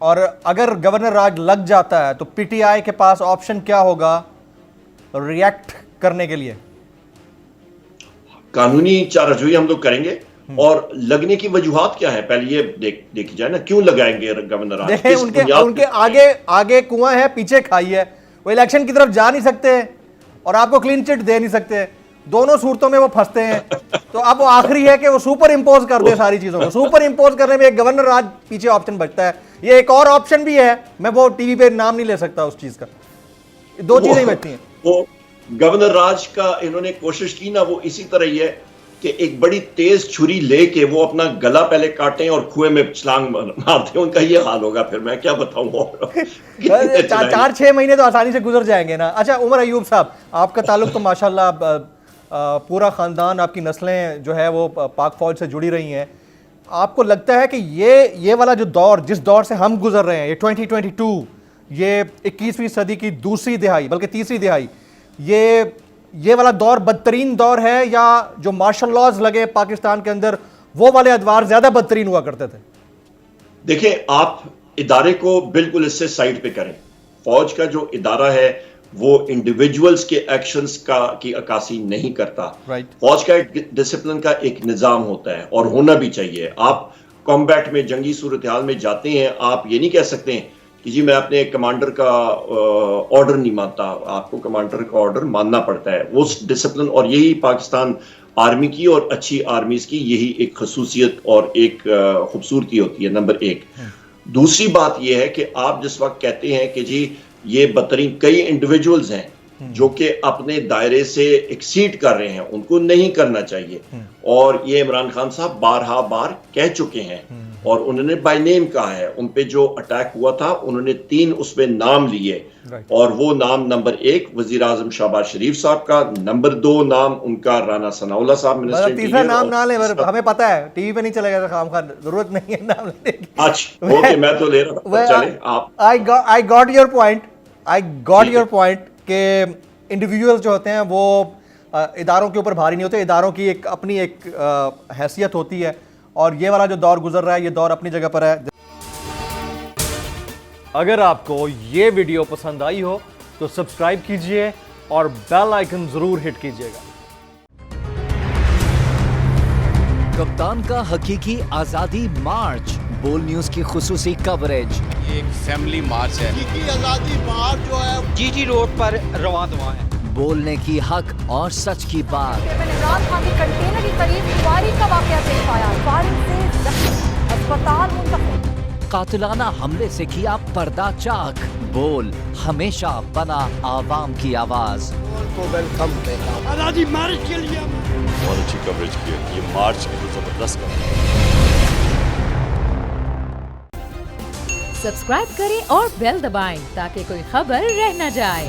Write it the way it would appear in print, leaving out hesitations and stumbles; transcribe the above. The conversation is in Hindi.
और अगर गवर्नर राज लग जाता है तो पीटीआई के पास ऑप्शन क्या होगा रिएक्ट करने के लिए? कानूनी चाराजोई हम लोग करेंगे। और लगने की वजूहात क्या है पहले ये देखी जाए ना, क्यों लगाएंगे गवर्नर राज? देखें, उनके आगे आगे कुआं है, पीछे खाई है। वो इलेक्शन की तरफ जा नहीं सकते और आपको क्लीन चिट दे नहीं सकते। दोनों सूरतों में वो फंसते हैं। तो अब वो आखिरी है कि वो सुपर इंपोज कर दे सारी चीजों को। सुपर इंपोज करने में एक गवर्नर राज पीछे ऑप्शन बचता है। ये एक और ऑप्शन भी है, मैं वो टीवी पे नाम नहीं ले सकता उस चीज का। दो चीजें ही बचती हैं। वो गवर्नर राज का इन्होंने कोशिश की ना, वो इसी तरह ही है कि एक बड़ी तेज छुरी लेके वो अपना गला पहले काटें और कुएं में छलांग मारते हैं। उनका ये हाल होगा, फिर मैं क्या बताऊं। 4-6 महीने तो आसानी से गुजर जाएंगे ना। अच्छा उमर अयूब साहब, आपका ताल्लुक तो माशाल्लाह पूरा खानदान, आपकी नस्लें जो है वो पाक फौज से जुड़ी रही हैं। आपको लगता है कि ये वाला जो दौर, जिस दौर से हम गुजर रहे हैं, ये 2022, ये 21वीं सदी की दूसरी दिहाई बल्कि तीसरी दिहाई, ये वाला दौर बदतरीन दौर है, या जो मार्शल लॉज लगे पाकिस्तान के अंदर वो वाले अदवार ज्यादा बदतरीन हुआ करते थे? देखिए, आप इदारे को बिल्कुल इससे साइड पे करें। फौज का जो इदारा है वो इंडिविजुअल्स के एक्शंस की अक्कासी नहीं करता। फौज का एक डिसिप्लिन का एक निजाम होता है और होना भी चाहिए। आप कॉम्बैट में, जंगी सूरत हाल में जाते हैं, आप ये नहीं कह सकते कि जी मैं अपने कमांडर का ऑर्डर नहीं मानता। आपको कमांडर का ऑर्डर मानना पड़ता है। वो डिसिप्लिन, और यही पाकिस्तान आर्मी की और अच्छी आर्मीज की यही एक खसूसियत और एक खूबसूरती होती है, नंबर एक। दूसरी बात यह है कि आप जिस वक्त कहते हैं कि जी ये बदतरीन, कई इंडिविजुअल्स हैं जो कि अपने दायरे से एक्सीड कर रहे हैं, उनको नहीं करना चाहिए। और ये इमरान खान साहब बार कह चुके हैं और उन्होंने बाय नेम कहा है। उन पे जो अटैक हुआ था उन्होंने 3 उसमें नाम लिए, और वो नाम नंबर 1 वजीर आजम शहबाज शरीफ साहब का, नंबर 2 नाम उनका राना सनाउल्लाह साहब मिनिस्टर। तीसरा नाम ना ले, हमें पता है टीवी पे नहीं चलेगा, काम का जरूरत नहीं है नाम लेने की। अच्छा ओके, मैं तो ले रहा हूं, चले आप। आई गॉट योर पॉइंट के इंडिविजुअल्स जो होते हैं वो इदारों के ऊपर भारी नहीं होते। इदारों की एक अपनी एक हैसियत होती है, और ये वाला जो दौर गुजर रहा है ये दौर अपनी जगह पर है। अगर आपको ये वीडियो पसंद आई हो तो सब्सक्राइब कीजिए और बेल आइकन जरूर हिट कीजिएगा। कप्तान का हकीकी आजादी मार्च, बोल न्यूज की खुसूसी कवरेज। ये एक फैमिली मार्च है। हकीकी आजादी मार्च जो है जीटी रोड पर रवां है। बोलने की हक और सच की बात। इमरान खान के कंटेनर के करीब फायरिंग का वाकया पेश आया। फायरिंग से जख्मी, अस्पताल मुंतकिल। कातिलाना हमले से किया पर्दा चाक। बोल हमेशा बना आवाम की आवाज। को वेलकम कहता हूं। आजादी मार्च के लिए बहुत अच्छी कवरेज की है। ये मार्च की तो जबरदस्त कवरेज। सब्सक्राइब करें और बेल दबाएं ताकि कोई खबर रह न जाए।